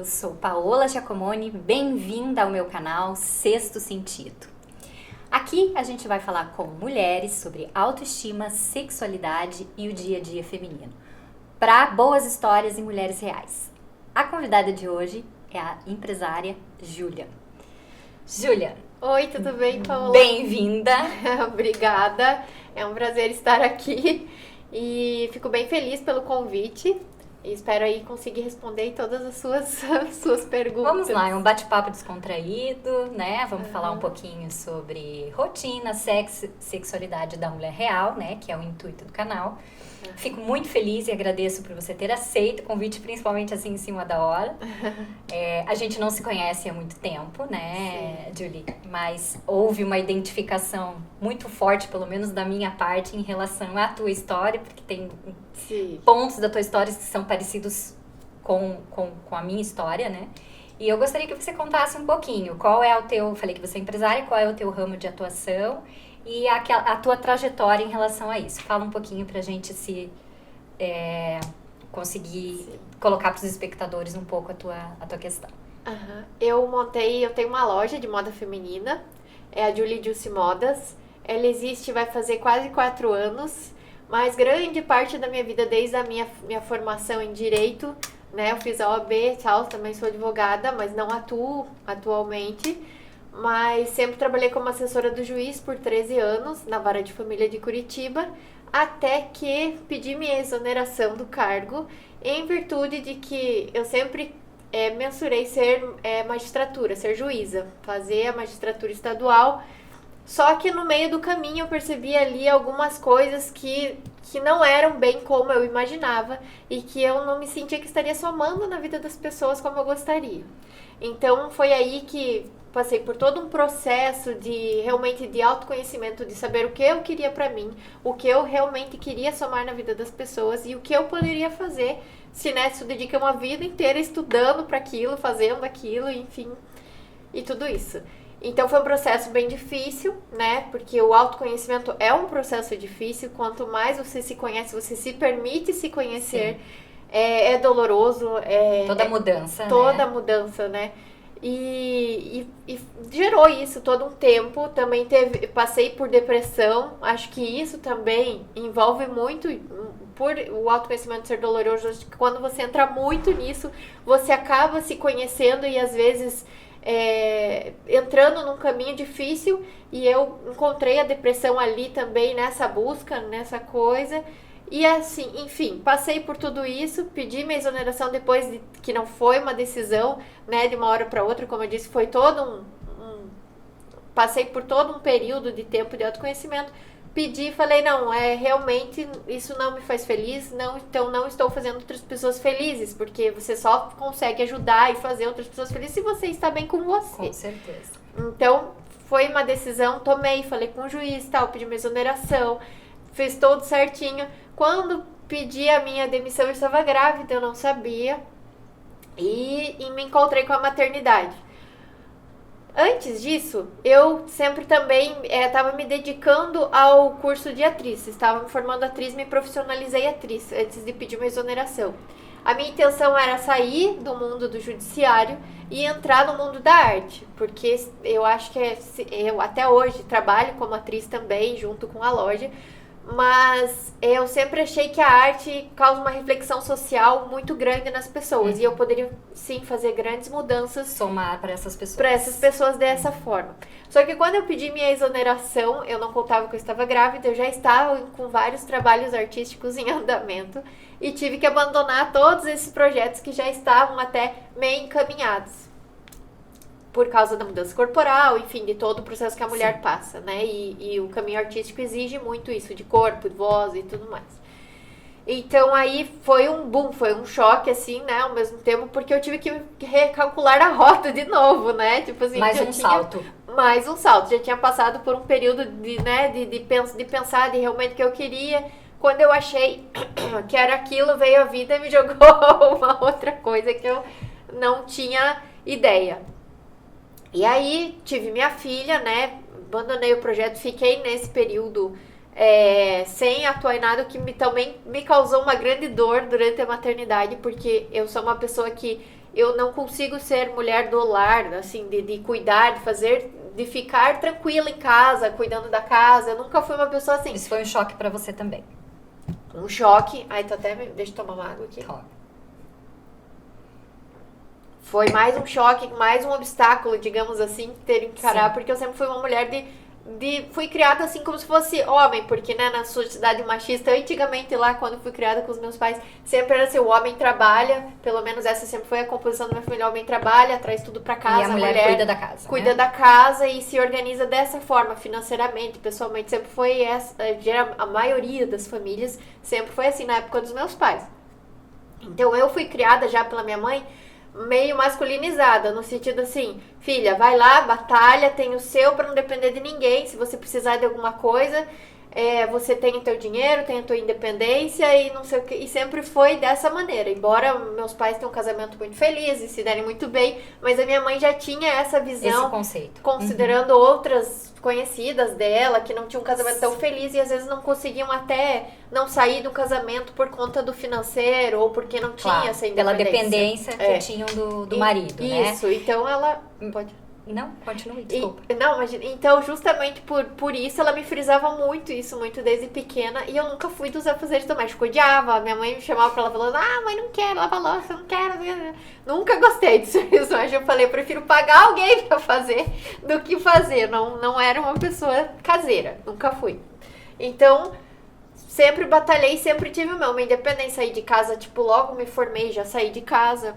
Eu sou Paola Giacomoni, bem-vinda ao meu canal Sexto Sentido. Aqui a gente vai falar com mulheres sobre autoestima, sexualidade e o dia a dia feminino, para boas histórias e mulheres reais. A convidada de hoje é a empresária Júlia. Júlia. Oi, tudo bem, Paola? Bem-vinda. Obrigada, é um prazer estar aqui e fico bem feliz pelo convite. E espero aí conseguir responder todas as suas perguntas. Vamos lá, é um bate-papo descontraído, né? Vamos falar um pouquinho sobre rotina, sexo, sexualidade da mulher real, né? Que é o intuito do canal. Fico muito feliz e agradeço por você ter aceito o convite, principalmente assim em cima da hora. A gente não se conhece há muito tempo, né, sim, Julie? Mas houve uma identificação muito forte, pelo menos da minha parte, em relação à tua história, porque tem pontos da tua história que são parecidos com a minha história, né? E eu gostaria que você contasse um pouquinho qual é o teu... Falei que você é empresária, qual é o teu ramo de atuação e a tua trajetória em relação a isso. Fala um pouquinho pra gente conseguir colocar pros espectadores um pouco a tua questão. Eu tenho uma loja de moda feminina, é a Julie Juicy Modas. Ela existe, vai fazer quase 4 anos, mas grande parte da minha vida, desde a minha formação em Direito, né? Eu fiz a OAB e tal, também sou advogada, mas não atuo atualmente. Mas sempre trabalhei como assessora do juiz por 13 anos, na Vara de Família de Curitiba, até que pedi minha exoneração do cargo, em virtude de que eu sempre mensurei ser magistratura, ser juíza, fazer a magistratura estadual. Só que no meio do caminho eu percebi ali algumas coisas que não eram bem como eu imaginava e que eu não me sentia que estaria somando na vida das pessoas como eu gostaria. Então foi aí que passei por todo um processo realmente de autoconhecimento, de saber o que eu queria pra mim, o que eu realmente queria somar na vida das pessoas e o que eu poderia fazer se tu dedica uma vida inteira estudando para aquilo, fazendo aquilo, enfim, e tudo isso. Então foi um processo bem difícil, né? Porque o autoconhecimento é um processo difícil. Quanto mais você se conhece, você se permite se conhecer, é doloroso. Toda mudança, toda mudança, né? E gerou isso todo um tempo. Também passei por depressão. Acho que isso também envolve muito, por o autoconhecimento ser doloroso. Acho que quando você entra muito nisso, você acaba se conhecendo e às vezes entrando num caminho difícil. E eu encontrei a depressão ali também, nessa busca, nessa coisa. E assim, enfim, passei por tudo isso, pedi minha exoneração depois que não foi uma decisão, né, de uma hora para outra, como eu disse, foi todo passei por todo um período de tempo de autoconhecimento, pedi e falei, não, realmente isso não me faz feliz, então não estou fazendo outras pessoas felizes, porque você só consegue ajudar e fazer outras pessoas felizes se você está bem com você. Com certeza. Então, foi uma decisão, falei com o juiz, pedi minha exoneração, fiz tudo certinho. Quando pedi a minha demissão, eu estava grávida, eu não sabia. E me encontrei com a maternidade. Antes disso, eu sempre também estava me dedicando ao curso de atriz. Estava me formando atriz, me profissionalizei atriz antes de pedir uma exoneração. A minha intenção era sair do mundo do judiciário e entrar no mundo da arte. Porque eu acho que eu até hoje trabalho como atriz também, junto com a loja. Mas eu sempre achei que a arte causa uma reflexão social muito grande nas pessoas. E eu poderia, sim, fazer grandes mudanças. Somar para essas pessoas. Para essas pessoas dessa forma. Só que quando eu pedi minha exoneração, eu não contava que eu estava grávida. Eu já estava com vários trabalhos artísticos em andamento. E tive que abandonar todos esses projetos que já estavam até meio encaminhados. Por causa da mudança corporal, enfim, de todo o processo que a mulher passa, né? E o caminho artístico exige muito isso, de corpo, de voz e tudo mais. Então aí foi um boom, foi um choque, assim, né? Ao mesmo tempo, porque eu tive que recalcular a rota de novo, né? Tipo assim, mais um salto. Já tinha passado por um período de pensar de realmente o que eu queria. Quando eu achei que era aquilo, veio a vida e me jogou uma outra coisa que eu não tinha ideia. E aí, tive minha filha, né, abandonei o projeto, fiquei nesse período sem atuar em nada, o que também me causou uma grande dor durante a maternidade, porque eu sou uma pessoa que eu não consigo ser mulher do lar, assim, de cuidar, de ficar tranquila em casa, cuidando da casa. Eu nunca fui uma pessoa assim. Isso foi um choque pra você também. Um choque. Ai, tô até... Deixa eu tomar uma água aqui. Toma. Foi mais um choque, mais um obstáculo, digamos assim, ter que encarar, Sim. porque eu sempre fui uma mulher fui criada assim como se fosse homem, porque, né, na sociedade machista, antigamente lá, quando fui criada com os meus pais, sempre era assim, o homem trabalha, pelo menos essa sempre foi a composição da minha família, o homem trabalha, traz tudo pra casa, E a mulher cuida da casa, cuida né? da casa e se organiza dessa forma, financeiramente, pessoalmente, sempre foi essa, a maioria das famílias sempre foi assim, na época dos meus pais. Então eu fui criada já pela minha mãe, meio masculinizada, no sentido assim, filha, vai lá, batalha, tem o seu pra não depender de ninguém, se você precisar de alguma coisa, você tem o teu dinheiro, tem a tua independência e não sei o que, e sempre foi dessa maneira, embora meus pais tenham um casamento muito feliz e se derem muito bem, mas a minha mãe já tinha essa visão, esse conceito, considerando outras conhecidas dela que não tinham um casamento tão feliz e às vezes não conseguiam até não sair do casamento por conta do financeiro ou porque não tinha essa independência. Pela dependência que tinham do marido, né? Isso, então ela... Pode... Não, continue, desculpa. Não, imagina. Então, justamente por isso, ela me frisava muito isso, muito desde pequena. E eu nunca fui dos afazeres domésticos. Odiava. Minha mãe me chamava pra ela falando, mãe, não quero lavar louça, não quero. Nunca gostei disso. Mas eu falei, eu prefiro pagar alguém pra fazer do que fazer. Não era uma pessoa caseira. Nunca fui. Então, sempre batalhei, sempre tive uma independência. Saí de casa, tipo, logo me formei, já saí de casa.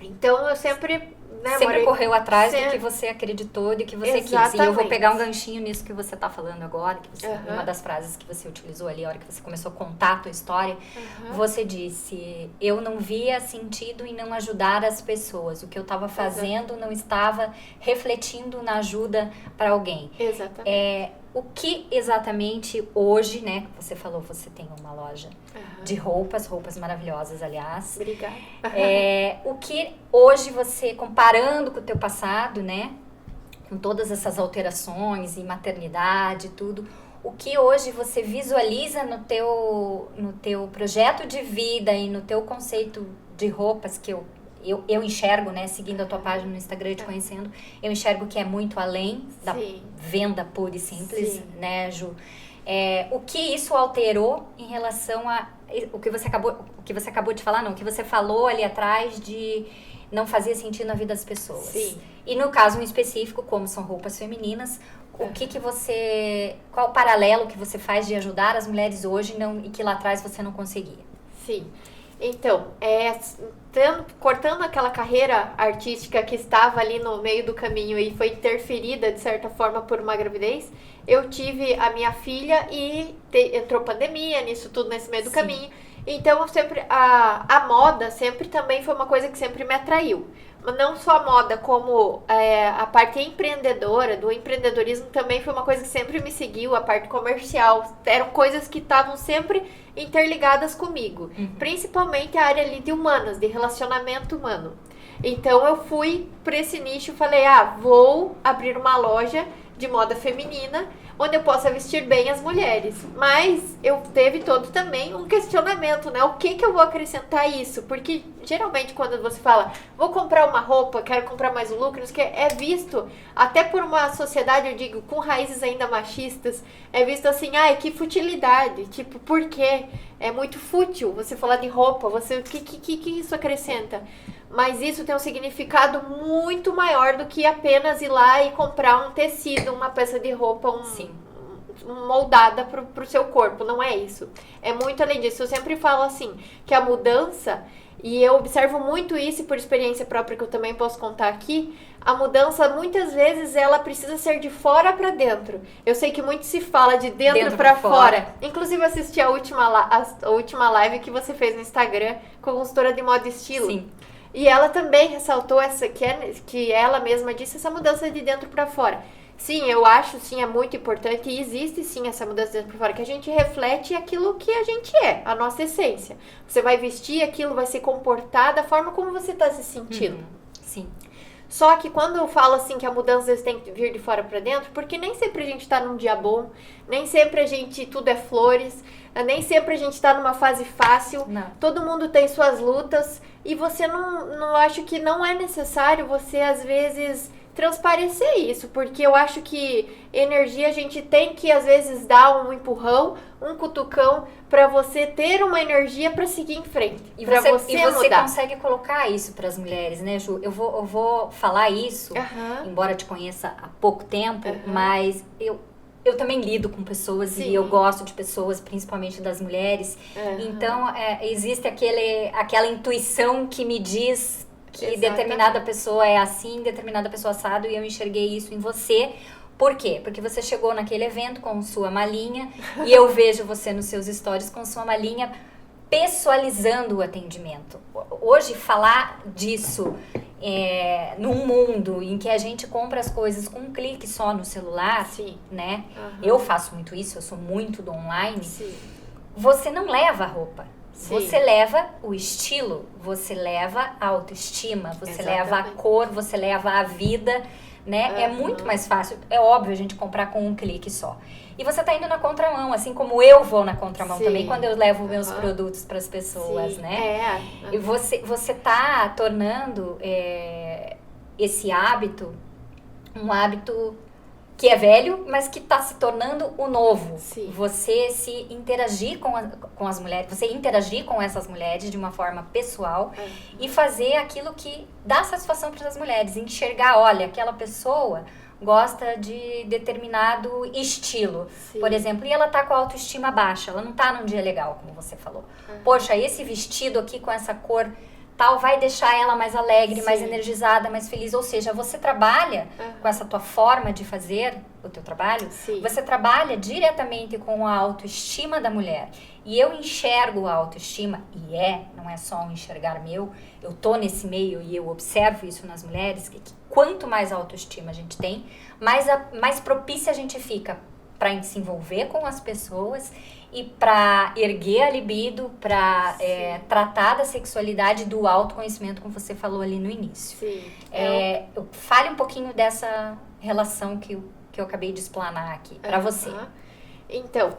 Então, eu sempre... Sempre correu atrás do que você acreditou, do que você Exatamente. quis. E eu vou pegar um ganchinho nisso que você tá falando agora, que você, uma das frases que você utilizou ali, a hora que você começou a contar a tua história, você disse, eu não via sentido em não ajudar as pessoas. O que eu estava fazendo não estava refletindo na ajuda para alguém. Exatamente. O que exatamente hoje, né? Você falou, você tem uma loja de roupas maravilhosas, aliás. Obrigada. O que hoje você, comparando com o teu passado, né? Com todas essas alterações e maternidade e tudo, o que hoje você visualiza no teu projeto de vida e no teu conceito de roupas que eu enxergo, né, seguindo a tua página no Instagram e te conhecendo, eu enxergo que é muito além da venda pura e simples, né, Ju? O que isso alterou em relação a o que você acabou de falar, não, o que você falou ali atrás de não fazia sentido na vida das pessoas. Sim. E no caso em específico, como são roupas femininas, qual o paralelo que você faz de ajudar as mulheres hoje e que lá atrás você não conseguia? Sim. Então, cortando aquela carreira artística que estava ali no meio do caminho e foi interferida, de certa forma, por uma gravidez, eu tive a minha filha e entrou pandemia nisso tudo, nesse meio do caminho. Então, eu sempre, a moda sempre também foi uma coisa que sempre me atraiu. Não só a moda, como a parte empreendedora, do empreendedorismo também foi uma coisa que sempre me seguiu, a parte comercial. Eram coisas que estavam sempre interligadas comigo. Principalmente a área ali de humanas, de relacionamento humano. Então eu fui para esse nicho e falei, vou abrir uma loja de moda feminina, onde eu possa vestir bem as mulheres. Mas eu teve todo também um questionamento, né? O que eu vou acrescentar a isso? Porque geralmente quando você fala, vou comprar uma roupa, quero comprar mais um look, que é visto, até por uma sociedade, eu digo, com raízes ainda machistas, é visto assim, que futilidade, tipo, por quê? É muito fútil você falar de roupa, o que isso acrescenta? Mas isso tem um significado muito maior do que apenas ir lá e comprar um tecido, uma peça de roupa, moldada pro seu corpo. Não é isso. É muito além disso. Eu sempre falo assim, que a mudança, e eu observo muito isso por experiência própria que eu também posso contar aqui, a mudança muitas vezes ela precisa ser de fora para dentro. Eu sei que muito se fala de dentro para fora. Inclusive assisti a última live que você fez no Instagram com a consultora de moda e estilo. Sim. E ela também ressaltou que ela mesma disse, essa mudança de dentro para fora. Sim, eu acho, é muito importante e existe sim essa mudança de dentro para fora, que a gente reflete aquilo que a gente é, a nossa essência. Você vai vestir aquilo, vai se comportar da forma como você está se sentindo. Sim. Só que quando eu falo assim que a mudança às vezes tem que vir de fora pra dentro, porque nem sempre a gente tá num dia bom, nem sempre a gente tudo é flores, nem sempre a gente tá numa fase fácil. Não. Todo mundo tem suas lutas e você não acho que não é necessário você às vezes transparecer isso, porque eu acho que energia a gente tem que às vezes dar um empurrão, um cutucão pra você ter uma energia pra seguir em frente, E pra você mudar. consegue colocar isso para as mulheres, né, Ju? Eu vou falar isso, Aham. embora te conheça há pouco tempo, Aham. mas eu também lido com pessoas Sim. e eu gosto de pessoas, principalmente das mulheres. Aham. Então, existe aquela intuição que me diz que Exatamente. determinada pessoa é assim, determinada pessoa assado, e eu enxerguei isso em você. Por quê? Porque você chegou naquele evento com sua malinha e eu vejo você nos seus stories com sua malinha pessoalizando o atendimento. Hoje, falar disso num mundo em que a gente compra as coisas com um clique só no celular, Sim. né? Aham. Eu faço muito isso, eu sou muito do online. Sim. Você não leva a roupa. Sim. Você leva o estilo, você leva a autoestima, você leva a Exatamente. cor, você leva a vida, né? É Aham. muito mais fácil, é óbvio a gente comprar com um clique só. E você tá indo na contramão, assim como eu vou na contramão Sim. também quando eu levo meus Aham. produtos para as pessoas, Sim. né? É. E você tá tornando esse hábito um hábito que é velho, mas que está se tornando o novo. Sim. Você se interagir com as mulheres, você interagir com essas mulheres de uma forma pessoal e fazer aquilo que dá satisfação para as mulheres. Enxergar, olha, aquela pessoa gosta de determinado estilo, Sim. por exemplo, e ela tá com a autoestima baixa, ela não tá num dia legal, como você falou. Poxa, esse vestido aqui com essa cor tal vai deixar ela mais alegre, Sim. mais energizada, mais feliz. Ou seja, você trabalha com essa tua forma de fazer o teu trabalho, Sim. você trabalha diretamente com a autoestima da mulher. E eu enxergo a autoestima, não é só um enxergar meu, eu tô nesse meio e eu observo isso nas mulheres, que quanto mais autoestima a gente tem, mais propícia a gente fica para se envolver com as pessoas e para erguer a libido, para tratar da sexualidade, do autoconhecimento, como você falou ali no início. Sim. Fale um pouquinho dessa relação que eu acabei de explanar aqui para você. Então,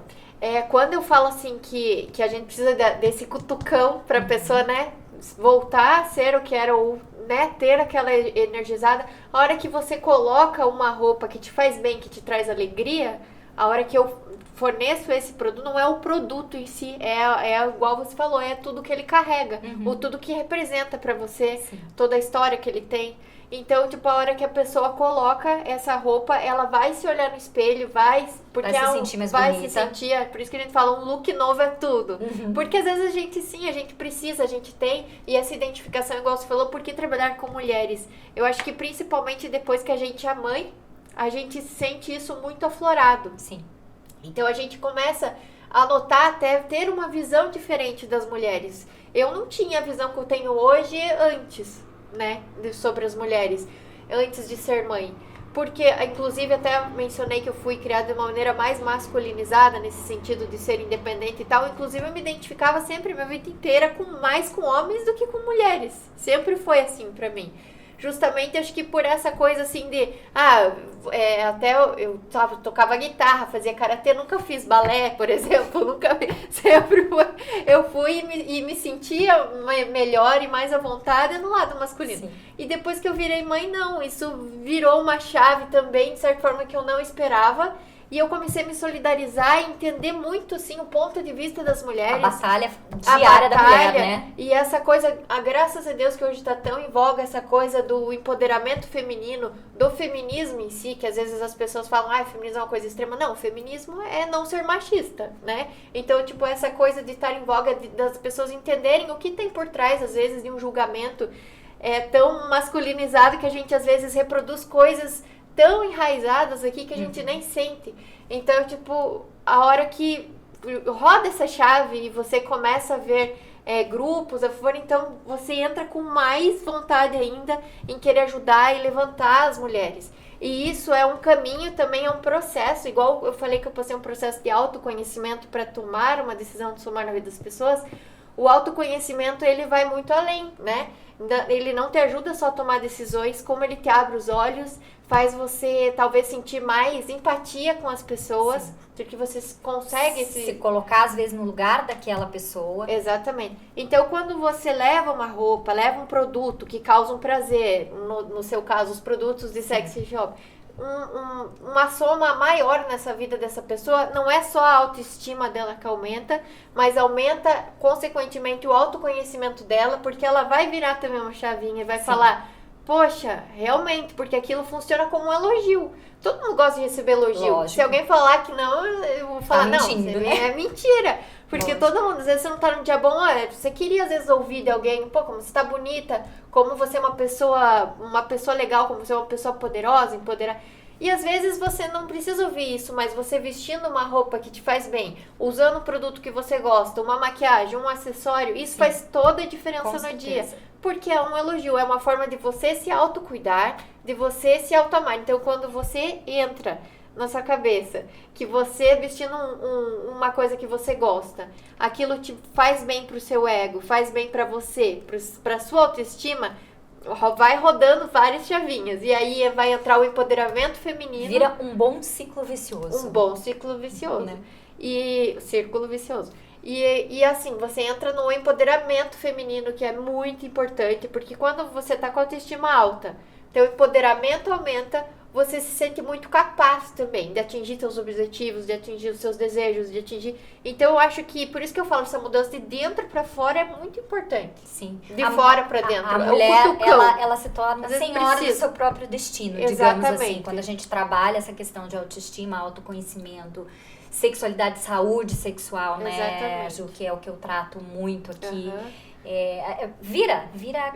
quando eu falo assim que a gente precisa desse cutucão para a pessoa, né, voltar a ser o que era, ou né, ter aquela energizada, a hora que você coloca uma roupa que te faz bem, que te traz alegria, a hora que eu forneço esse produto, não é o produto em si, é igual você falou, é tudo que ele carrega, ou tudo que representa pra você, Sim. toda a história que ele tem. Então, tipo, a hora que a pessoa coloca essa roupa, ela vai se olhar no espelho, porque Vai se sentir mais vai bonita. se sentir, por isso que a gente fala, um look novo é tudo. Porque às vezes a gente precisa, a gente tem, e essa identificação, igual você falou, por que trabalhar com mulheres? Eu acho que principalmente depois que a gente é mãe, a gente sente isso muito aflorado. Sim. Então a gente começa a notar, até ter uma visão diferente das mulheres. Eu não tinha a visão que eu tenho hoje antes, né, sobre as mulheres, antes de ser mãe. Porque, inclusive, até mencionei que eu fui criada de uma maneira mais masculinizada, nesse sentido de ser independente e tal. Inclusive, eu me identificava sempre, minha vida inteira, mais com homens do que com mulheres. Sempre foi assim pra mim. Justamente, acho que por essa coisa assim de... até eu tocava guitarra, fazia karatê, nunca fiz balé, por exemplo, nunca sempre eu fui e me sentia melhor e mais à vontade no lado masculino. Sim. E depois que eu virei mãe, não, isso virou uma chave também, de certa forma, que eu não esperava. E eu comecei a me solidarizar e entender muito, assim, o ponto de vista das mulheres. A batalha diária da mulher, né? E essa coisa, graças a Deus que hoje está tão em voga, essa coisa do empoderamento feminino, do feminismo em si, que às vezes as pessoas falam, o feminismo é uma coisa extrema. Não, o feminismo é não ser machista, né? Então, tipo, essa coisa de estar em voga, das pessoas entenderem o que tem por trás, às vezes, de um julgamento tão masculinizado que a gente, às vezes, reproduz coisas tão enraizadas aqui que a gente nem sente. Então, tipo, a hora que roda essa chave e você começa a ver grupos a favor, então você entra com mais vontade ainda em querer ajudar e levantar as mulheres. E isso é um caminho, também é um processo, igual eu falei que eu passei um processo de autoconhecimento para tomar uma decisão de somar na vida das pessoas. o autoconhecimento, ele vai muito além, né? Ele não te ajuda só a tomar decisões, como ele te abre os olhos, faz você talvez sentir mais empatia com as pessoas, sim, porque você consegue se colocar às vezes no lugar daquela pessoa. Exatamente. Então, quando você leva uma roupa, leva um produto que causa um prazer, no seu caso, os produtos de sexy shop, uma soma maior nessa vida dessa pessoa, não é só a autoestima dela que aumenta, mas aumenta consequentemente o autoconhecimento dela, porque ela vai virar também uma chavinha e vai, sim, falar, poxa, realmente, porque aquilo funciona como um elogio. Todo mundo gosta de receber elogio. Lógico. Se alguém falar que não, eu vou falar, tá mentindo, não, né? É mentira. Porque lógico, todo mundo, às vezes você não tá num dia bom, você queria às vezes ouvir de alguém, pô, como você tá bonita, como você é uma pessoa legal, como você é uma pessoa poderosa, empoderada. E às vezes você não precisa ouvir isso, mas você vestindo uma roupa que te faz bem, usando um produto que você gosta, uma maquiagem, um acessório, isso, sim, faz toda a diferença no dia. Porque é um elogio, é uma forma de você se autocuidar, de você se autoamar. Então, quando você entra na sua cabeça que você vestindo uma coisa que você gosta, aquilo te faz bem pro seu ego, faz bem pra você, pra sua autoestima, vai rodando várias chavinhas. E aí vai entrar o empoderamento feminino. Vira um bom ciclo vicioso. Um bom ciclo vicioso. Né? E círculo vicioso. E assim, você entra no empoderamento feminino, que é muito importante, porque quando você tá com a autoestima alta, teu empoderamento aumenta, você se sente muito capaz também de atingir seus objetivos, de atingir os seus desejos, de atingir... Então, eu acho que, por isso que eu falo, essa mudança de dentro pra fora é muito importante. Sim. De fora pra dentro. A mulher, ela se torna senhora do seu próprio destino, digamos assim. Quando a gente trabalha essa questão de autoestima, autoconhecimento, sexualidade, saúde sexual, né, exatamente, Ju, que é o que eu trato muito aqui. Uhum. Vira,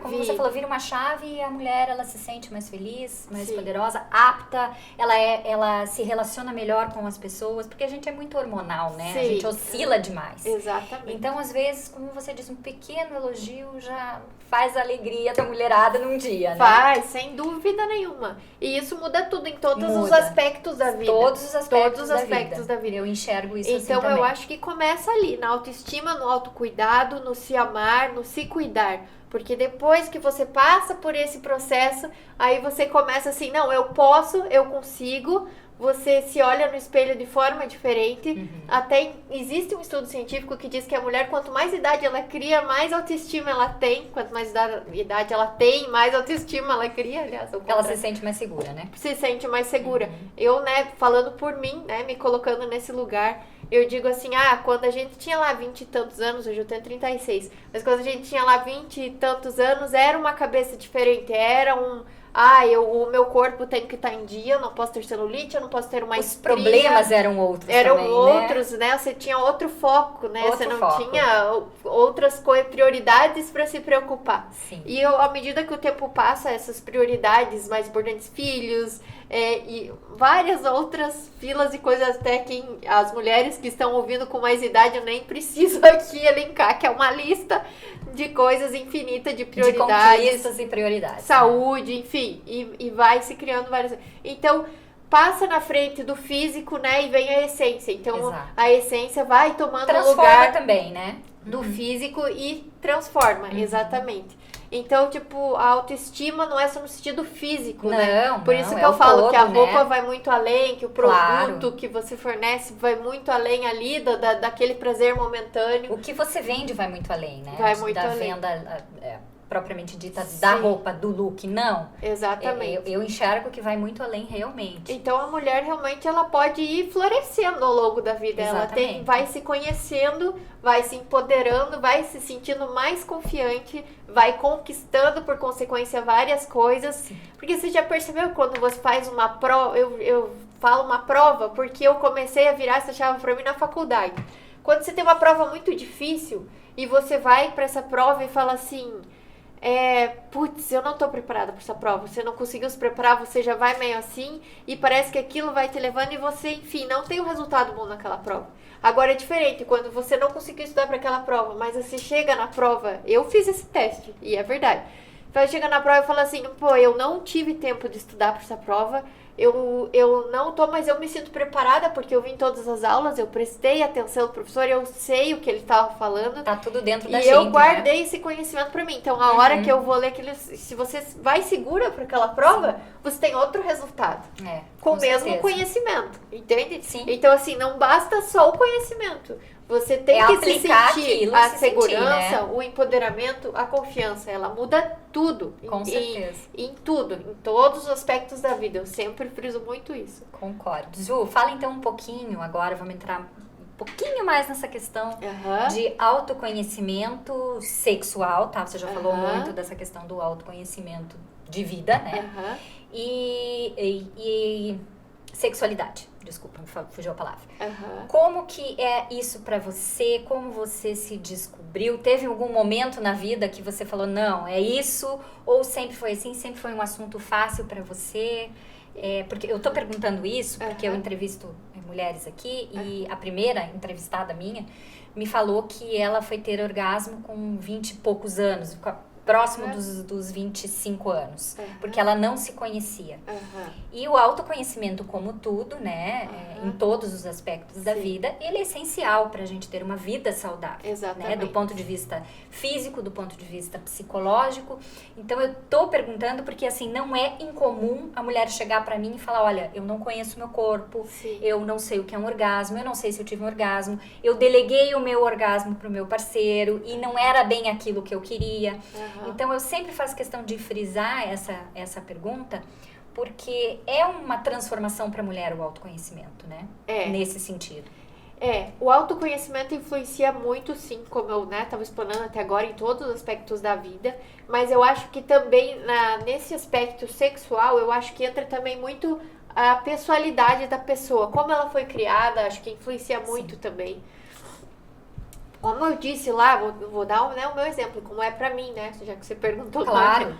como você falou, vira uma chave e a mulher, ela se sente mais feliz, mais, sim, poderosa, apta, ela se relaciona melhor com as pessoas, porque a gente é muito hormonal, né? Sim. A gente oscila demais. Exatamente. Então, às vezes, como você disse, um pequeno elogio já faz a alegria da mulherada num dia, né? Faz, sem dúvida nenhuma. E isso muda tudo em todos os aspectos da vida. Todos os aspectos da vida. Eu enxergo isso assim também. Então, eu acho que começa ali, na autoestima, no autocuidado, no se amar, no se cuidar. Porque depois que você passa por esse processo, aí você começa assim, não, eu posso, eu consigo. Você se olha no espelho de forma diferente. Uhum. Até existe um estudo científico que diz que a mulher, quanto mais idade ela cria, mais autoestima ela tem. Quanto mais idade ela tem, mais autoestima ela cria, aliás. Ela se sente mais segura, né? Se sente mais segura. Uhum. Eu, né, falando por mim, né, me colocando nesse lugar, eu digo assim, quando a gente tinha lá 20 e tantos anos, hoje eu tenho 36, mas quando a gente tinha lá 20 e tantos anos, era uma cabeça diferente, era o meu corpo tem que estar em dia, eu não posso ter celulite, eu não posso ter uma estria. Os problemas eram outros também, né? Você tinha outro foco, né? Outro você não foco. tinha outras prioridades para se preocupar. Sim. E à medida que o tempo passa, essas prioridades mais importantes, filhos, e várias outras filas e coisas, até que as mulheres que estão ouvindo com mais idade, eu nem preciso aqui elencar, que é uma lista de coisas infinita, de prioridades. De conquistas e prioridades. Saúde, enfim, e vai se criando várias... Então, passa na frente do físico, né, e vem a essência. Então, exato, a essência vai tomando transforma lugar também, né? Do físico e transforma, exatamente. Então, tipo, a autoestima não é só no sentido físico, né? Por isso que eu falo todo, que a roupa, né, vai muito além, que o produto que você fornece vai muito além ali daquele prazer momentâneo. O que você vende vai muito além, né? Vai muito além. Da venda propriamente dita, sim, da roupa, do look, não. Exatamente. Eu enxergo que vai muito além realmente. Então, a mulher realmente ela pode ir florescendo ao longo da vida. Exatamente. Ela vai se conhecendo, vai se empoderando, vai se sentindo mais confiante, vai conquistando, por consequência, várias coisas. Sim. Porque você já percebeu quando você faz uma prova, eu falo uma prova porque eu comecei a virar essa chave para mim na faculdade. Quando você tem uma prova muito difícil e você vai para essa prova e fala assim... putz, eu não tô preparada para essa prova, você não conseguiu se preparar, você já vai meio assim e parece que aquilo vai te levando e você, enfim, não tem um resultado bom naquela prova. Agora é diferente, quando você não conseguiu estudar para aquela prova, mas você chega na prova, eu fiz esse teste e é verdade. Então chega na prova e fala assim, pô, eu não tive tempo de estudar para essa prova, eu não tô, mas eu me sinto preparada porque eu vim em todas as aulas, eu prestei atenção no professor, eu sei o que ele estava falando. Tá tudo dentro da gente, gente, eu guardei esse conhecimento para mim. Então, a hora que eu vou ler aquilo, se você vai segura para aquela prova, você tem outro resultado. Com o mesmo conhecimento, entende? Sim. Então, assim, não basta só o conhecimento. Você tem que se sentir aquilo, a se segurança, sentir, né? O empoderamento, a confiança. Ela muda tudo. Com certeza. Em tudo, em todos os aspectos da vida. Eu sempre friso muito isso. Concordo. Ju, fala então um pouquinho agora, vamos entrar um pouquinho mais nessa questão de autoconhecimento sexual, tá? Você já falou muito dessa questão do autoconhecimento de vida, né? E sexualidade. Desculpa, me fugiu a palavra. Como que é isso pra você? Como você se descobriu? Teve algum momento na vida que você falou, não, é isso? Ou sempre foi assim? Sempre foi um assunto fácil pra você? Porque eu tô perguntando isso porque eu entrevisto mulheres aqui e a primeira entrevistada minha me falou que ela foi ter orgasmo com 20 e poucos anos, próximo dos 25 anos, porque ela não se conhecia. E o autoconhecimento, como tudo, né, em todos os aspectos da vida, ele é essencial para a gente ter uma vida saudável. Né, do ponto de vista físico, do ponto de vista psicológico. Então, eu tô perguntando porque, assim, não é incomum a mulher chegar para mim e falar, olha, eu não conheço meu corpo, eu não sei o que é um orgasmo, eu não sei se eu tive um orgasmo, eu deleguei o meu orgasmo pro meu parceiro e não era bem aquilo que eu queria. Então, eu sempre faço questão de frisar essa pergunta, porque é uma transformação para a mulher o autoconhecimento, né? Nesse sentido. O autoconhecimento influencia muito, sim, como eu estava explanando até agora, em todos os aspectos da vida. Mas eu acho que também, nesse aspecto sexual, eu acho que entra também muito a pessoalidade da pessoa. Como ela foi criada, acho que influencia muito também. Como eu disse lá, vou dar o meu exemplo, como é pra mim, né? Já que você perguntou. Claro.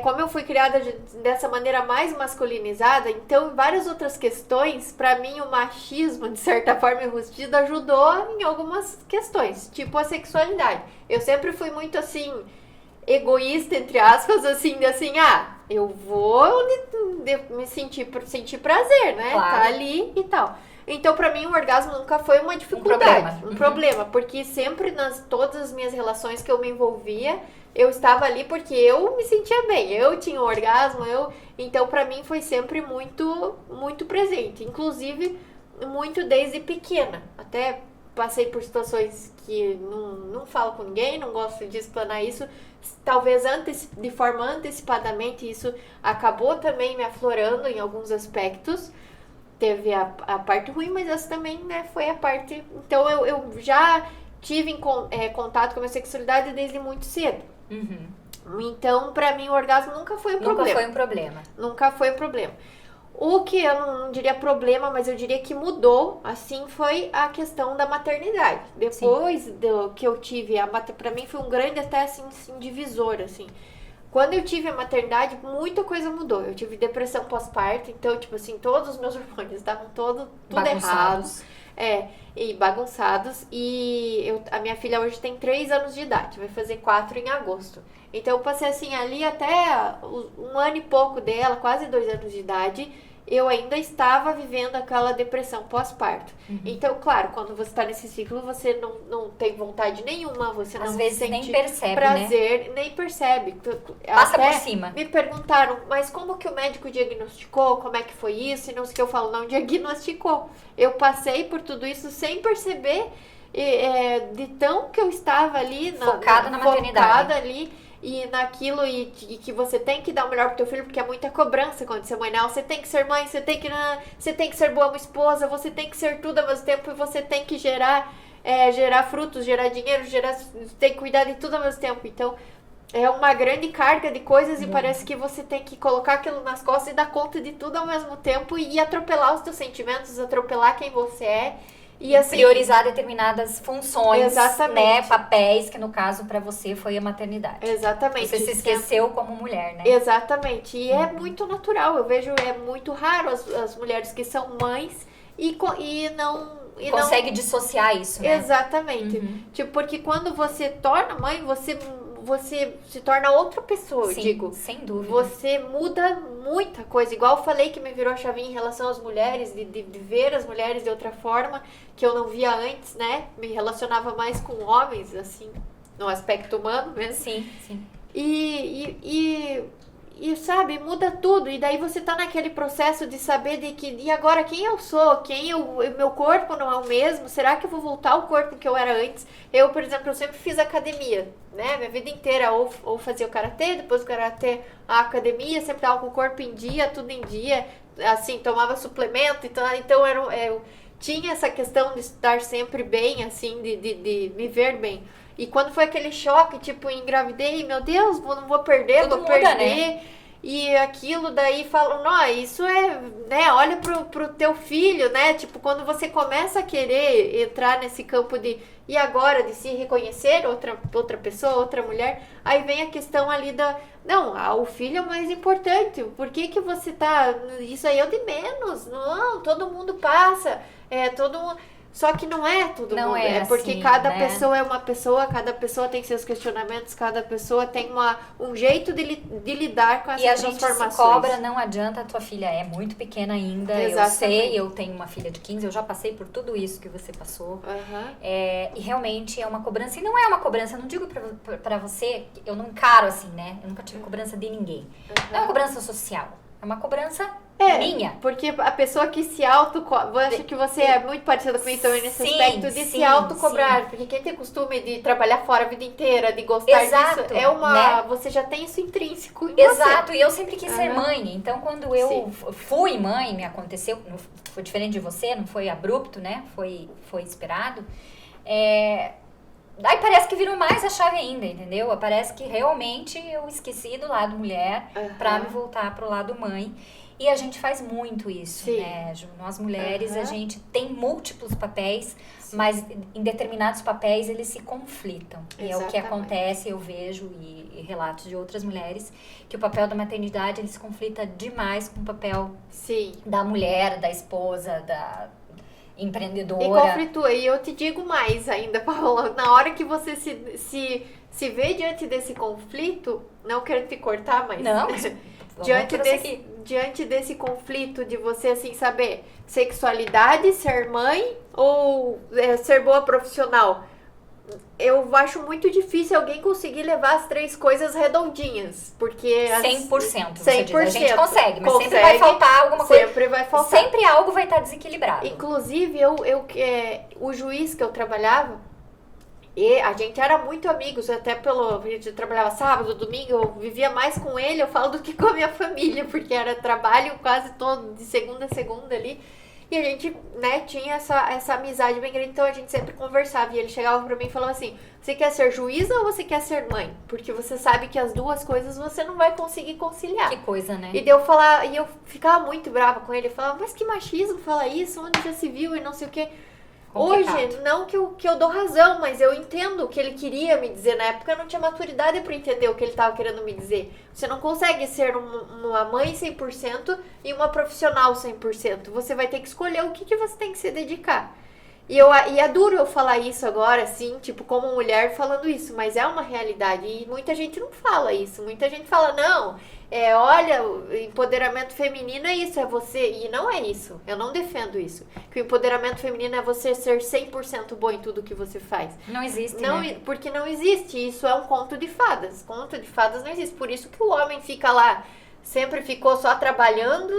Como eu fui criada dessa maneira mais masculinizada, então em várias outras questões, pra mim o machismo, de certa forma enrustido, ajudou em algumas questões, tipo a sexualidade. Eu sempre fui muito assim, egoísta, entre aspas, assim, eu vou me sentir prazer, né? Claro. Tá ali e tal. Então, pra mim, o orgasmo nunca foi uma dificuldade, um problema, porque sempre todas as minhas relações que eu me envolvia, eu estava ali porque eu me sentia bem, eu tinha um orgasmo, então pra mim foi sempre muito, muito presente, inclusive muito desde pequena, até passei por situações que não falo com ninguém, não gosto de explanar isso, talvez de forma antecipadamente isso acabou também me aflorando em alguns aspectos. Teve a parte ruim, mas essa também, né, foi a parte... Então, eu já tive contato com a minha sexualidade desde muito cedo. Então, pra mim, o orgasmo nunca foi um problema. Nunca foi um problema. O que eu não diria problema, mas eu diria que mudou, assim, foi a questão da maternidade. Depois que eu tive pra mim foi um grande até, assim divisor, assim. Quando eu tive a maternidade, muita coisa mudou. Eu tive depressão pós-parto, então, tipo assim, todos os meus hormônios estavam tudo errados. E bagunçados. E a minha filha hoje tem 3 anos de idade, vai fazer 4 em agosto. Então, eu passei assim, ali até 1 ano e pouco dela, quase 2 anos de idade, eu ainda estava vivendo aquela depressão pós-parto. Então, claro, quando você está nesse ciclo, você não tem vontade nenhuma, você às não vezes sente nem percebe, prazer, nem percebe. Passa por cima. Me perguntaram, mas como que o médico diagnosticou? Como é que foi isso? E não sei o que eu falo, não diagnosticou. Eu passei por tudo isso sem perceber de tão que eu estava ali focada na maternidade. Focada ali e naquilo e que você tem que dar o melhor pro teu filho, porque é muita cobrança quando você é mãe. Não, você tem que ser mãe, você tem que ser boa esposa, você tem que ser tudo ao mesmo tempo e você tem que gerar frutos, gerar dinheiro, tem que cuidar de tudo ao mesmo tempo. Então, é uma grande carga de coisas e parece que você tem que colocar aquilo nas costas e dar conta de tudo ao mesmo tempo e atropelar os teus sentimentos, atropelar quem você é. E assim, priorizar determinadas funções, exatamente, né, papéis, que no caso para você foi a maternidade. Exatamente. Você se esqueceu como mulher, né? Exatamente. E é muito natural. Eu vejo, é muito raro as mulheres que são mães e não consegue dissociar isso, né? Exatamente. Tipo, porque quando você torna mãe, você se torna outra pessoa, eu Sim, digo. sem dúvida. Você muda muita coisa. Igual eu falei que me virou a chavinha em relação às mulheres, de ver as mulheres de outra forma, que eu não via antes, né? Me relacionava mais com homens, assim, no aspecto humano mesmo. Sim, sim. E sabe, muda tudo. E daí você tá naquele processo de saber de que, e agora quem eu sou? Meu corpo não é o mesmo? Será que eu vou voltar ao corpo que eu era antes? Eu, por exemplo, eu sempre fiz academia, né? Minha vida inteira, ou fazia o karatê, depois do karatê, a academia, sempre tava com o corpo em dia, tudo em dia, assim, tomava suplemento, então eu tinha essa questão de estar sempre bem, assim, de me ver bem. E quando foi aquele choque, tipo, engravidei, meu Deus, não vou perder, Tudo vou muda, perder. né? E aquilo daí falam, não, isso é, né, olha pro teu filho, né? Tipo, quando você começa a querer entrar nesse campo e agora, de se reconhecer outra pessoa, outra mulher, aí vem a questão ali não, o filho é o mais importante, por que você tá, isso aí é o de menos, não, todo mundo passa, todo mundo... Só que não é todo Não mundo, é porque assim, cada né? pessoa é uma pessoa, cada pessoa tem seus questionamentos, cada pessoa tem um jeito de lidar com essas E a gente transformações. se cobra, não adianta, a tua filha é muito pequena ainda, eu Exatamente. sei, eu tenho uma filha de 15, eu já passei por tudo isso que você passou. Aham. E realmente é uma cobrança, e não é uma cobrança, eu não digo pra você, eu não encaro assim, né? Eu nunca tive cobrança de ninguém. Não é uma cobrança social, é uma cobrança minha. Porque a pessoa que se eu acho que você é muito parecida comigo também nesse Sim, aspecto de se sim, autocobrar, sim. porque quem tem costume de trabalhar fora a vida inteira, de gostar Exato, disso, né? você já tem isso intrínseco em Exato, e eu sempre quis ser Aham. mãe, então quando eu Sim. fui mãe, me aconteceu, foi diferente de você, não foi abrupto, né? Foi esperado. Aí parece que virou mais a chave ainda, entendeu? Parece que realmente eu esqueci do lado mulher pra me voltar pro lado mãe. E a gente faz muito isso, Sim. né, Ju? Nós mulheres, Aham. a gente tem múltiplos papéis, mas em determinados papéis eles se conflitam. E é o que Exatamente. acontece, eu vejo, e relatos de outras mulheres, que o papel da maternidade ele se conflita demais com o papel Sim. da mulher, da esposa, da E empreendedora. conflitua. E eu te digo mais ainda, Paola, na hora que você se vê diante desse conflito, não quero te cortar, mas... Não, mas diante desse conflito de você, assim, saber sexualidade, ser mãe ou ser boa profissional, eu acho muito difícil alguém conseguir levar as três coisas redondinhas, porque... 100%, você 100%. diz. A gente consegue, mas sempre Consegue, vai faltar alguma coisa. Sempre vai faltar. Sempre algo vai estar desequilibrado. Inclusive, o juiz que eu trabalhava, e a gente era muito amigos, até a gente trabalhava sábado, domingo, eu vivia mais com ele, eu falo, do que com a minha família, porque era trabalho quase todo, de segunda a segunda ali. E a gente, né, tinha essa amizade bem grande, então a gente sempre conversava. E ele chegava pra mim e falava assim, você quer ser juíza ou você quer ser mãe? Porque você sabe que as duas coisas você não vai conseguir conciliar. Que coisa, né? E eu ficava muito brava com ele, eu falava, mas que machismo fala isso, onde já se viu e não sei o quê. Complicado. Hoje, não que eu dou razão, mas eu entendo o que ele queria me dizer. Na época eu não tinha maturidade para entender o que ele estava querendo me dizer. Você não consegue ser uma mãe 100% e uma profissional 100%. Você vai ter que escolher o que você tem que se dedicar. E é duro eu falar isso agora, assim, tipo, como mulher falando isso, mas é uma realidade. E muita gente não fala isso. Muita gente fala, não, olha, o empoderamento feminino é isso, é você. E não é isso. Eu não defendo isso. Que o empoderamento feminino é você ser 100% bom em tudo que você faz. Não existe, Não, né? porque não existe. Isso é um conto de fadas. Conto de fadas não existe. Por isso que o homem fica lá, sempre ficou só trabalhando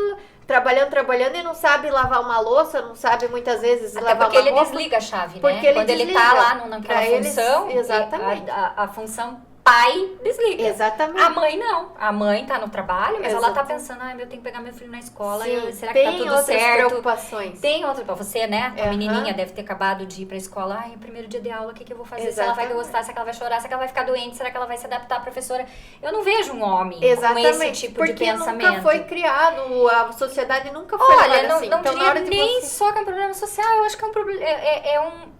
e não sabe lavar uma louça, não sabe muitas vezes Até lavar porque uma ele roupa. desliga a chave, Porque né? ele Quando ele desliga. tá lá naquela Pra eles, função, exatamente. a função pai desliga. Exatamente. A mãe não. A mãe tá no trabalho, mas ela tá Exatamente. pensando, eu tenho que pegar meu filho na escola, Sim, será que tá tem tudo outras certo? preocupações. Tem outra pra você, né? A Aham. menininha deve ter acabado de ir pra escola. Ai, o primeiro dia de aula, o que eu vou fazer? Se ela vai Exatamente. gostar, se ela vai chorar, se ela vai ficar doente, será que ela vai se adaptar à professora? Eu não vejo um homem Exatamente. com esse tipo porque de pensamento. nunca foi criado, a sociedade nunca foi Olha, levada não, assim. não Então, na diria hora de nem você... só que é um problema social, eu acho que é um problema. É um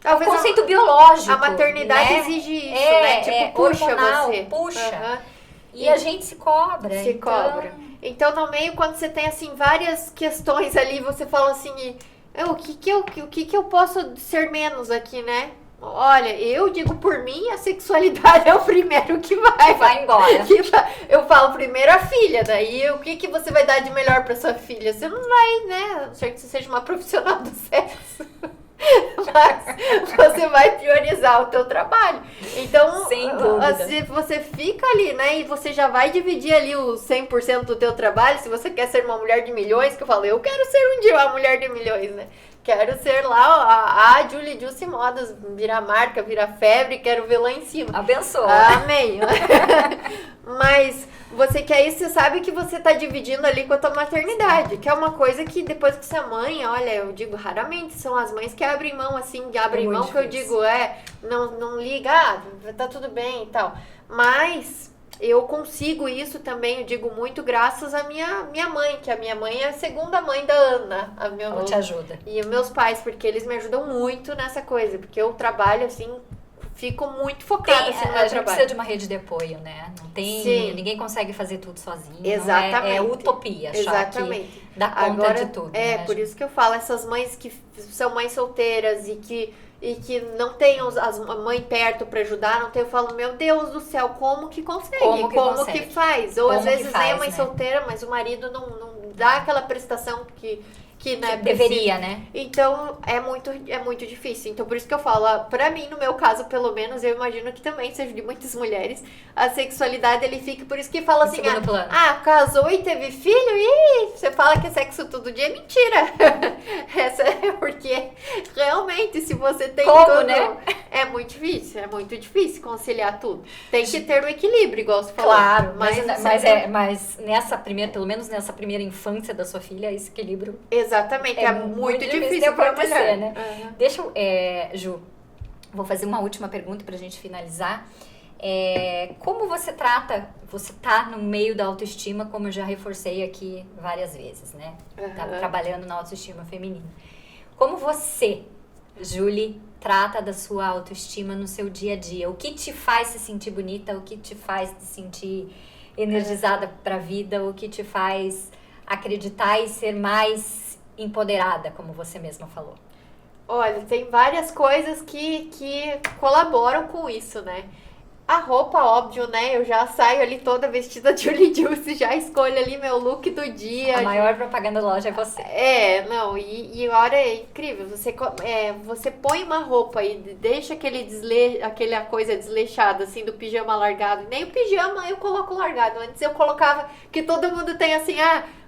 Talvez conceito biológico. a maternidade né? exige isso, né? Tipo, puxa hormonal, você. puxa. Aham. E a gente se cobra. Se então... cobra. Então, no meio, quando você tem, assim, várias questões ali, você fala assim, o que eu posso ser menos aqui, né? Olha, eu digo por mim, a sexualidade é o primeiro que vai embora. Eu falo primeiro a filha, daí o que você vai dar de melhor pra sua filha? Você não vai, né? A não ser que você seja uma profissional do sexo. Mas você vai priorizar o teu trabalho. Então, sem dúvida. Se você fica ali, né, e você já vai dividir ali o 100% do teu trabalho, se você quer ser uma mulher de milhões, que eu falo, eu quero ser um dia uma mulher de milhões, né? Quero ser lá a Julie Juicy Modas, virar marca, virar febre, quero ver lá em cima. Abençoa. Amém. Mas você quer isso, você sabe que você tá dividindo ali com a tua maternidade, que é uma coisa que depois que você é mãe, olha, eu digo raramente, são as mães que abrem mão assim, abrem mão que eu digo, não liga, tá tudo bem e tal. Mas eu consigo isso também, eu digo muito graças à minha mãe, que a minha mãe é a segunda mãe da Ana. Ela te ajuda. E os meus pais, porque eles me ajudam muito nessa coisa, porque eu trabalho assim, fico muito focada assim, no meu a gente trabalho. precisa de uma rede de apoio, né? Não tem, Sim. ninguém consegue fazer tudo sozinho. Exatamente. É utopia achar Exatamente. que dá conta Agora, de tudo. por isso que eu falo, essas mães que são mães solteiras e que não tem a mãe perto pra ajudar, não tem, eu falo, meu Deus do céu, como que consegue? Como que faz? Ou às vezes nem a mãe solteira, mas o marido não dá aquela prestação que né, deveria, né? Então, é muito difícil. Então, por isso que eu falo, pra mim, no meu caso, pelo menos, eu imagino que também seja de muitas mulheres, a sexualidade, ele fica, por isso que fala assim, casou e teve filho, e você fala que é sexo todo dia, é mentira. Essa é porque, realmente, se você tem tudo, né? É muito difícil conciliar tudo. Tem que ter o equilíbrio, igual você falou. Claro, mas pelo menos nessa primeira infância da sua filha, esse equilíbrio... Exatamente, é muito difícil para acontecer, né? Uhum. Deixa eu, Ju, vou fazer uma última pergunta pra gente finalizar. Como você tá no meio da autoestima, como eu já reforcei aqui várias vezes, né? Tá trabalhando na autoestima feminina. Como você, Julie, trata da sua autoestima no seu dia a dia? O que te faz se sentir bonita? O que te faz se sentir energizada pra vida? O que te faz acreditar e ser mais empoderada, como você mesma falou? Olha, tem várias coisas que colaboram com isso, né? A roupa, óbvio, né? Eu já saio ali toda vestida de Julie Juicy, já escolho ali meu look do dia. A maior propaganda da loja é você. E olha, é incrível. Você põe uma roupa e deixa aquela coisa desleixada, assim, do pijama largado. Nem o pijama eu coloco largado. Antes eu colocava, que todo mundo tem assim,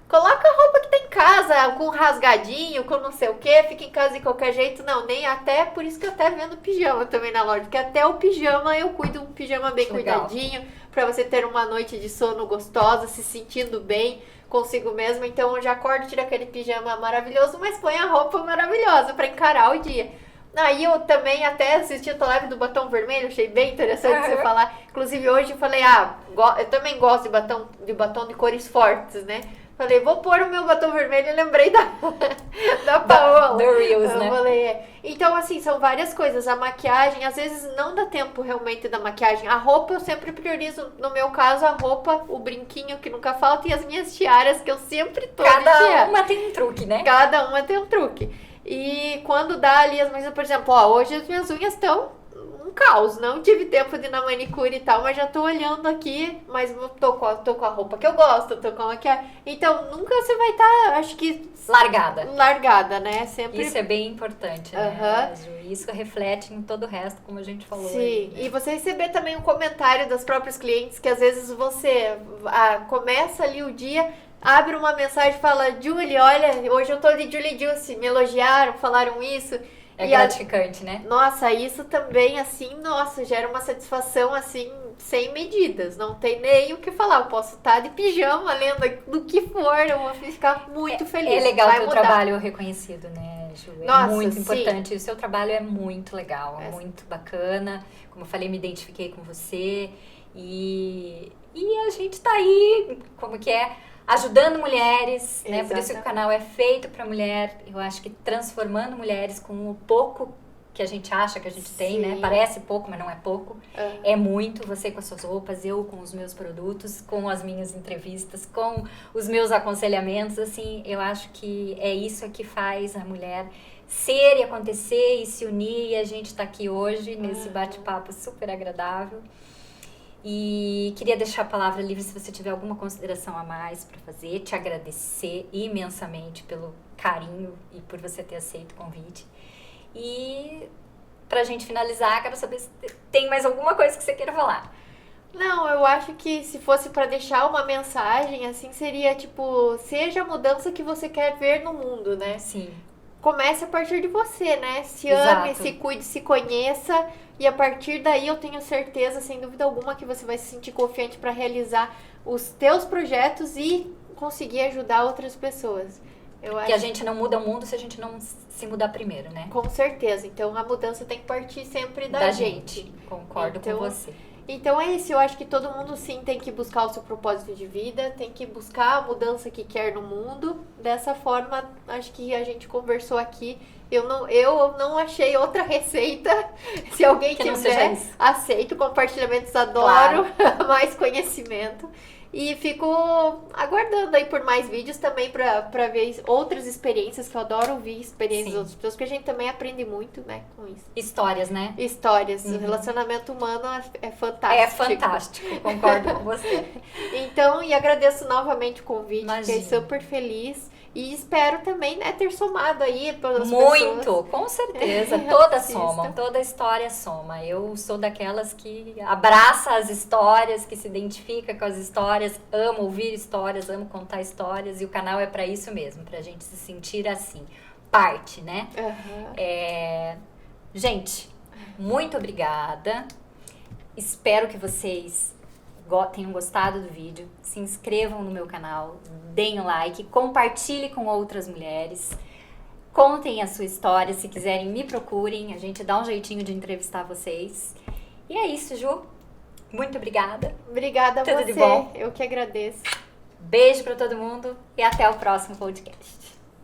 coloca a roupa que tem em casa, com rasgadinho, com não sei o que, fica em casa de qualquer jeito. Não, nem até, por isso que eu até vendo pijama também na loja, porque até o pijama eu cuido, um pijama bem cuidadinho, pra você ter uma noite de sono gostosa, se sentindo bem consigo mesmo. Então eu já acordo, tiro aquele pijama maravilhoso, mas põe a roupa maravilhosa pra encarar o dia. Aí eu também até assisti a tua live do batom vermelho, achei bem interessante você falar. Inclusive hoje eu falei, eu também gosto de batom de cores fortes, né? Falei, vou pôr o meu batom vermelho e lembrei da Paola. Do Reels, né? Falei, Então, assim, são várias coisas. A maquiagem, às vezes não dá tempo realmente da maquiagem. A roupa eu sempre priorizo, no meu caso, a roupa, o brinquinho que nunca falta e as minhas tiaras que eu sempre tô Cada uma tem um truque, né? Cada uma tem um truque. E quando dá ali as minhas, por exemplo, hoje as minhas unhas estão um caos, não tive tempo de ir na manicure e tal, mas já tô olhando aqui, mas tô com a roupa que eu gosto, tô com a maquiagem. Então, nunca você vai estar, acho que... Largada, né? Sempre... Isso é bem importante, né? Isso reflete em todo o resto, como a gente falou. Sim, aí, né? E você receber também um comentário das próprias clientes, que às vezes você começa ali o dia... Abre uma mensagem e fala, Julie, olha, hoje eu tô de Julie Juicy, me elogiaram, falaram isso. É gratificante, né? Nossa, isso também, assim, gera uma satisfação, assim, sem medidas. Não tem nem o que falar. Eu posso estar de pijama, lendo do que for, eu vou ficar muito feliz. É legal ter o trabalho reconhecido, né, Ju? Nossa, muito importante. Sim. O seu trabalho é muito legal, muito bacana. Como eu falei, me identifiquei com você. E a gente tá aí, ajudando mulheres, né? Por isso que o canal é feito para mulher. Eu acho que transformando mulheres com o pouco que a gente acha que a gente tem, né? Parece pouco, mas não é pouco. É muito. Você com as suas roupas, eu com os meus produtos, com as minhas entrevistas, com os meus aconselhamentos. Assim, eu acho que é isso que faz a mulher ser e acontecer e se unir, e a gente tá aqui hoje nesse bate-papo super agradável. E queria deixar a palavra livre se você tiver alguma consideração a mais para fazer, te agradecer imensamente pelo carinho e por você ter aceito o convite. E pra gente finalizar, quero saber se tem mais alguma coisa que você queira falar. Não, eu acho que se fosse pra deixar uma mensagem, assim, seria tipo, seja a mudança que você quer ver no mundo, né? Sim. Comece a partir de você, né? Se Exato. ame, se cuide, se conheça. E a partir daí eu tenho certeza, sem dúvida alguma, que você vai se sentir confiante para realizar os teus projetos e conseguir ajudar outras pessoas. Porque a gente não muda o mundo se a gente não se mudar primeiro, né? Com certeza. Então a mudança tem que partir sempre da gente. Concordo com você. Então é isso, eu acho que todo mundo sim tem que buscar o seu propósito de vida, tem que buscar a mudança que quer no mundo. Dessa forma, acho que a gente conversou aqui. Eu não achei outra receita. Se alguém que tiver, aceito. Compartilhamentos adoro, claro. Mais conhecimento. E fico aguardando aí por mais vídeos também pra ver outras experiências, que eu adoro ouvir experiências de outras pessoas, porque a gente também aprende muito, né, com isso. Histórias, né? Histórias. O relacionamento humano é fantástico. É fantástico, concordo com você. Então, e agradeço novamente o convite, Imagina. Fiquei super feliz. E espero também, né, ter somado aí pelas muito, pessoas. Com certeza. Todas somam, toda história soma. Eu sou daquelas que abraça as histórias, que se identifica com as histórias, amo ouvir histórias, amo contar histórias. E o canal é pra isso mesmo, pra gente se sentir assim, parte, né? Gente, muito obrigada. Espero que vocês tenham gostado do vídeo, se inscrevam no meu canal, deem um like, compartilhe com outras mulheres, contem a sua história, se quiserem me procurem, a gente dá um jeitinho de entrevistar vocês. E é isso, Ju. Muito obrigada. Obrigada a Tudo você. de bom. Eu que agradeço. Beijo pra todo mundo e até o próximo podcast.